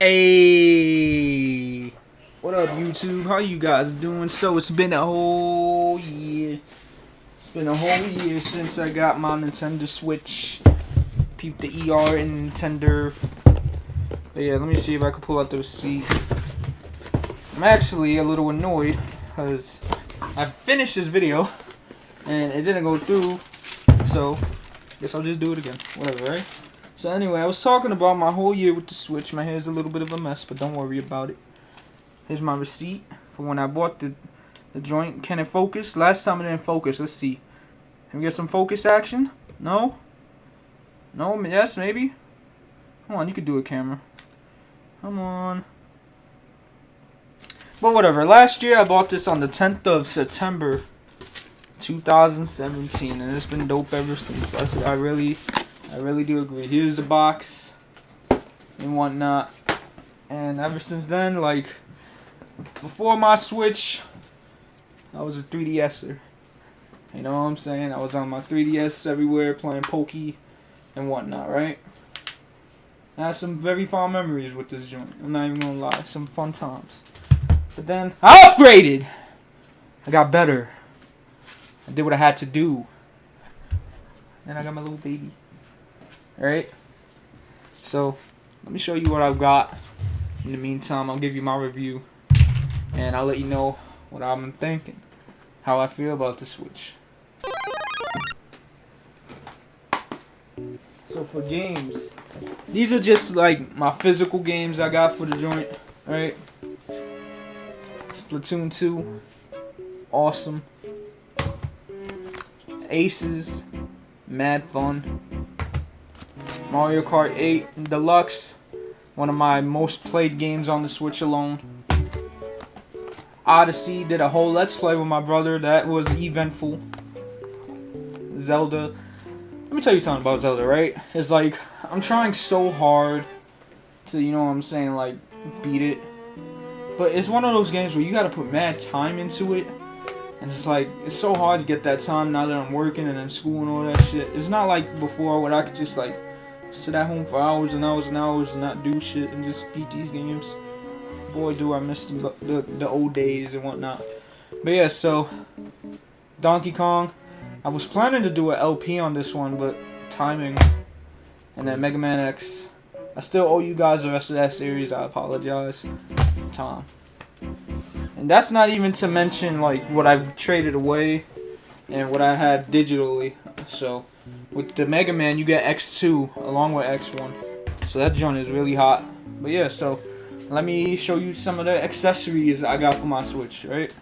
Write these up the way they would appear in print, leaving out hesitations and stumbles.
Hey, what up, YouTube? How you guys doing? So it's been a whole year. It's been a whole year since I got my Nintendo Switch. Peep the ER and Nintendo. But yeah, let me see if I can pull out the receipt. I'm actually a little annoyed because I finished this video and it didn't go through. So guess I'll just do it again. Whatever, right? So anyway, I was talking about my whole year with the Switch. My hair's a little bit of a mess, but don't worry about it. Here's my receipt for when I bought the joint. Can it focus? Last time it didn't focus. Let's see. Can we get some focus action? No? No? Yes? Maybe? Come on, you could do it, camera. Come on. But whatever. Last year I bought this on the 10th of September 2017, and it's been dope ever since. I really do agree. Here's the box and whatnot. And ever since then, like, before my Switch, I was a 3DSer. You know what I'm saying? I was on my 3DS everywhere playing Pokey and whatnot, right? I had some very fond memories with this joint. I'm not even gonna lie. Some fun times. But then, I upgraded! I got better. I did what I had to do. Then I got my little baby. Alright, so let me show you what I've got. In the meantime, I'll give you my review, and I'll let you know what I'm thinking, how I feel about the Switch. So for games, these are just like my physical games I got for the joint. Alright, Splatoon 2, awesome. Aces, mad fun. Mario Kart 8 Deluxe, one of my most played games on the Switch alone. Odyssey, did a whole Let's Play with my brother. That was eventful. Zelda. Let me tell you something about Zelda, right? It's like, I'm trying so hard to, you know what I'm saying, like, beat it. But it's one of those games where you gotta put mad time into it. And it's like, it's so hard to get that time now that I'm working and in school and all that shit. It's not like before where I could just, like, sit at home for hours and hours and hours and not do shit and just beat these games. Boy, do I miss the old days and whatnot. But yeah, so Donkey Kong. I was planning to do an LP on this one, but timing. And then Mega Man X. I still owe you guys the rest of that series. I apologize. Time. And that's not even to mention like what I've traded away and what I had digitally. So with the Mega Man, you get X2 along with X1. So that joint is really hot. But yeah, so let me show you some of the accessories I got for my Switch, right?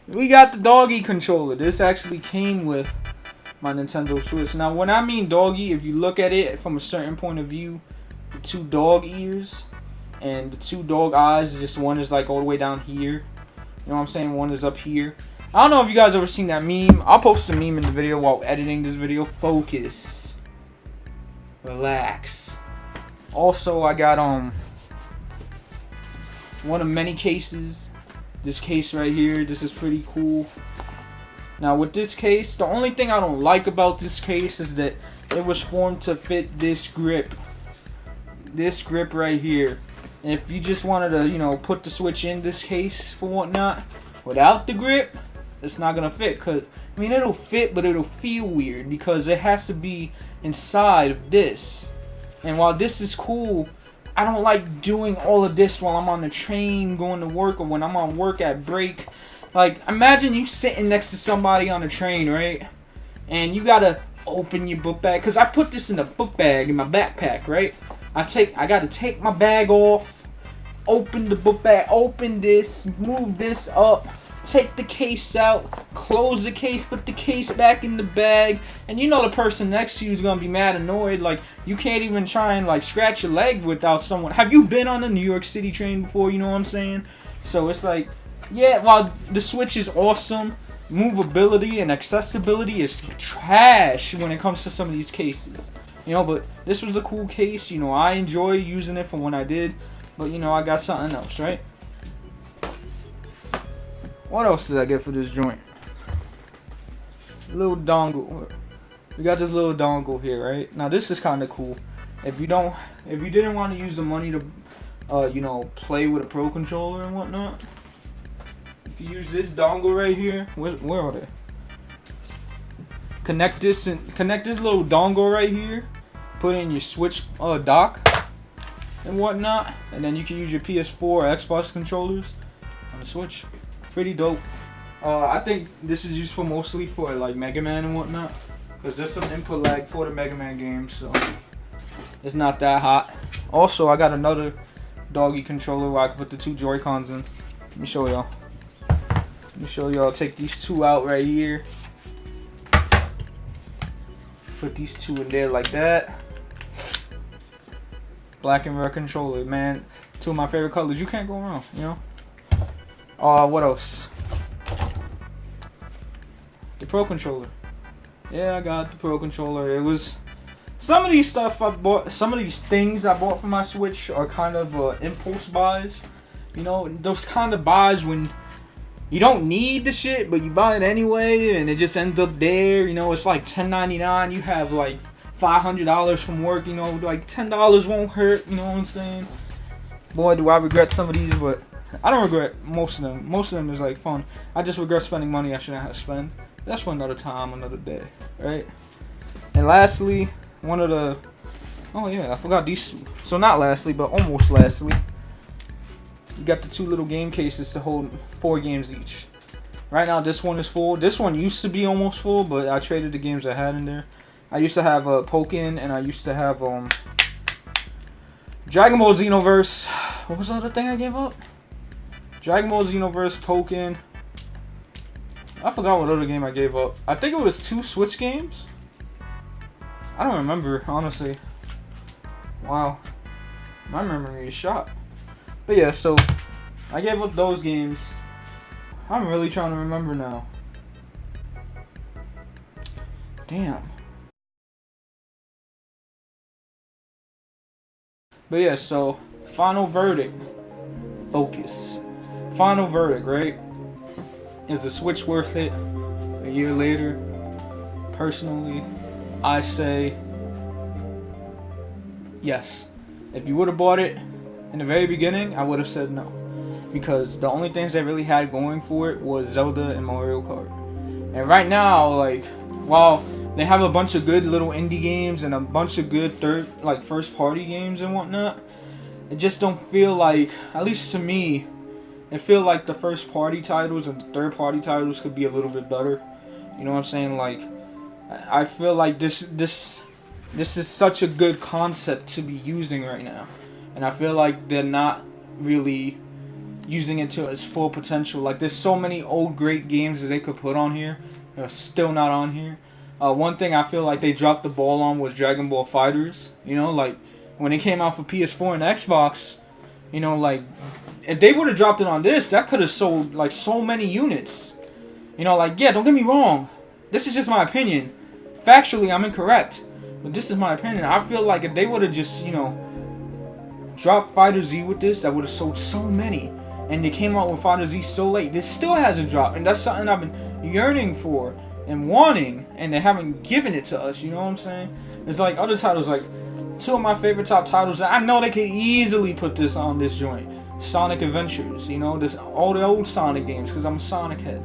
We got the doggy controller. This actually came with my Nintendo Switch. Now, when I mean doggy, if you look at it from a certain point of view, the two dog ears and the two dog eyes, just one is like all the way down here. You know what I'm saying? One is up here. I don't know if you guys ever seen that meme. I'll post a meme in the video while editing this video. Focus. Relax. Also, I got one of many cases. This case right here. This is pretty cool. Now with this case, the only thing I don't like about this case is that it was formed to fit this grip. This grip right here. And if you just wanted to, you know, put the Switch in this case for whatnot, without the grip, it's not gonna fit. Cause I mean, it'll fit, but it'll feel weird because it has to be inside of this. And while this is cool, I don't like doing all of this while I'm on the train going to work or when I'm on work at break. Like, imagine you sitting next to somebody on a train, right? And you gotta open your book bag. Cause I put this in a book bag in my backpack, right? I gotta take my bag off, open the book bag, open this, move this up, take the case out, close the case, put the case back in the bag, and you know the person next to you is gonna be mad annoyed. Like, you can't even try and like scratch your leg without someone. Have you been on a New York City train before? You know what I'm saying? So it's like, yeah, while the Switch is awesome, movability and accessibility is trash when it comes to some of these cases. You know, but this was a cool case. You know, I enjoy using it for when I did. But, you know, I got something else, right? What else did I get for this joint? Little dongle. We got this little dongle here, right? Now, this is kind of cool. If you didn't want to use the money to, you know, play with a Pro Controller and whatnot, if you use this dongle right here, where are they? Connect this little dongle right here, put it in your Switch dock and whatnot, and then you can use your PS4 or Xbox controllers on the Switch. Pretty dope. I think this is useful mostly for like Mega Man and whatnot, because there's some input lag for the Mega Man games, so it's not that hot. Also, I got another doggy controller where I can put the 2 Joy-Cons in. Let me show y'all. Take these 2 out right here. Put these 2 in there like that. Black and red controller, man. 2 of my favorite colors. You can't go wrong, you know. What else? The Pro Controller. Yeah, I got the Pro Controller. It was some of these stuff I bought. Some of these things I bought for my Switch are kind of impulse buys. You know, those kind of buys when you don't need the shit, but you buy it anyway, and it just ends up there. You know, it's like $10.99. You have like $500 from work. You know, like $10 won't hurt. You know what I'm saying? Boy, do I regret some of these, but I don't regret most of them. Most of them is like fun. I just regret spending money I shouldn't have spent. That's for another time, another day, right? And lastly, one of the, oh yeah, I forgot these two. So not lastly, but almost lastly, you got the 2 little game cases to hold 4 games each. Right now, this one is full. This one used to be almost full, but I traded the games I had in there. I used to have Pokken, and I used to have Dragon Ball Xenoverse. What was the other thing I gave up? Dragon Ball Xenoverse, Pokken. I forgot what other game I gave up. I think it was 2 Switch games. I don't remember, honestly. Wow. My memory is shot. But yeah, so I gave up those games. I'm really trying to remember now. Damn. But yeah, so final verdict. Focus. Final verdict, right? Is the Switch worth it? A year later, personally, I say yes. If you would have bought it in the very beginning, I would have said no. Because the only things they really had going for it was Zelda and Mario Kart. And right now, like, while they have a bunch of good little indie games and a bunch of good first party games and whatnot, it just don't feel like, at least to me, it feel like the first party titles and the third party titles could be a little bit better. You know what I'm saying? Like, I feel like this is such a good concept to be using right now, and I feel like they're not really using it to its full potential. Like, there's so many old great games that they could put on here that are still not on here. One thing I feel like they dropped the ball on was Dragon Ball FighterZ. You know, like when it came out for PS4 and Xbox, you know, like if they would have dropped it on this, that could have sold like so many units. You know, like, yeah, don't get me wrong. This is just my opinion. Factually, I'm incorrect. But this is my opinion. I feel like if they would have just, you know, dropped FighterZ with this, that would have sold so many. And they came out with FighterZ so late. This still hasn't dropped. And that's something I've been yearning for and wanting. And they haven't given it to us. You know what I'm saying? It's like other titles, like 2 of my favorite top titles. I know they could easily put this on this joint. Sonic Adventures, you know, all the old Sonic games, because I'm a Sonic head.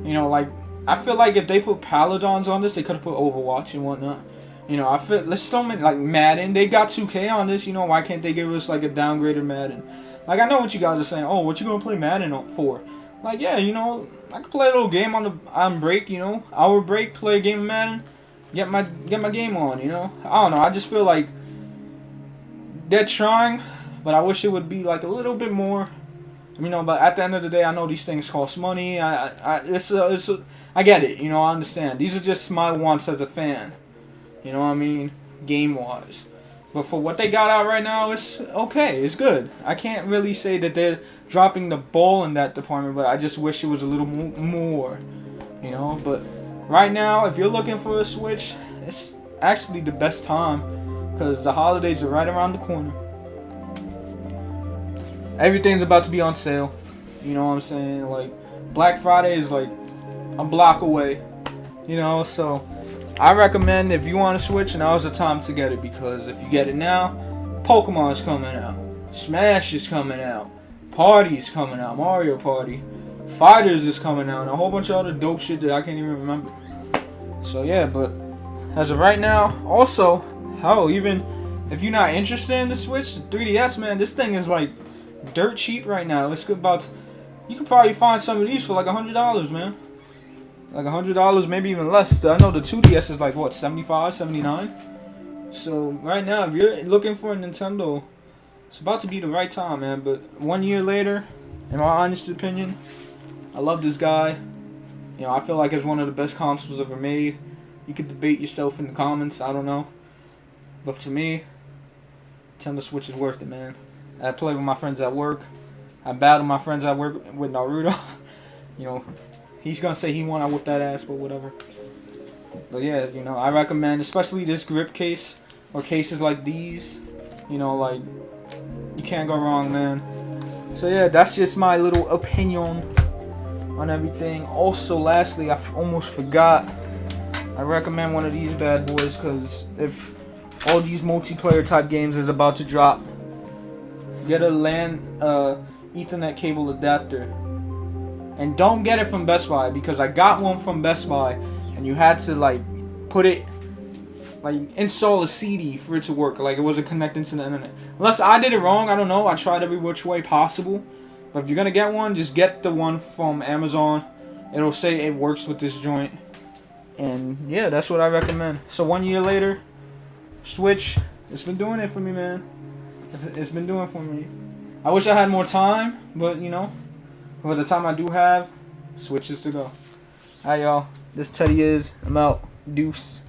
You know, like, I feel like if they put Paladins on this, they could have put Overwatch and whatnot. You know, I feel, there's so many, like, Madden, they got 2K on this, you know, why can't they give us, like, a downgraded Madden? Like, I know what you guys are saying, oh, what you gonna play Madden for? Like, yeah, you know, I could play a little game on break, you know, hour break, play a game of Madden, get my game on, you know? I don't know, I just feel like they're trying, but I wish it would be like a little bit more, you know. But at the end of the day, I know these things cost money. I get it, you know. I understand. These are just my wants as a fan, you know what I mean, game wise. But for what they got out right now, it's okay. It's good. I can't really say that they're dropping the ball in that department, but I just wish it was a little more, you know. But right now, if you're looking for a Switch, it's actually the best time because the holidays are right around the corner. Everything's about to be on sale. You know what I'm saying? Like, Black Friday is like a block away. You know, so I recommend if you want to Switch, now's the time to get it, because if you get it now, Pokemon's coming out, Smash is coming out, Party's coming out, Mario Party, Fighters is coming out, and a whole bunch of other dope shit that I can't even remember. So yeah, but as of right now, also, hell, even if you're not interested in the Switch, the 3DS, man, this thing is like dirt cheap right now. It's about, you could probably find some of these for like $100, man. Like $100, maybe even less. I know the 2DS is like what, 75, 79. So right now, if you're looking for a Nintendo, it's about to be the right time, man. But 1 year later, in my honest opinion, I love this guy. You know, I feel like it's one of the best consoles ever made. You could debate yourself in the comments, I don't know. But to me, Nintendo Switch is worth it, man. I play with my friends at work. I battle my friends at work with Naruto. You know, he's gonna say he won, I whoop that ass, but whatever. But yeah, you know, I recommend, especially this grip case, or cases like these. You know, like, you can't go wrong, man. So yeah, that's just my little opinion on everything. Also, lastly, I almost forgot, I recommend one of these bad boys, because if all these multiplayer type games is about to drop, get a LAN Ethernet cable adapter. And don't get it from Best Buy, because I got one from Best Buy and you had to like put it, like install a CD for it to work. Like it wasn't connecting to the internet. Unless I did it wrong, I don't know. I tried every which way possible. But if you're gonna get one, just get the one from Amazon. It'll say it works with this joint. And yeah, that's what I recommend. So 1 year later, Switch, it's been doing it for me, man. It's been doing it for me. I wish I had more time, but you know, for the time I do have, Switch is to go. Alright, y'all. This Teddy is. I'm out. Deuce.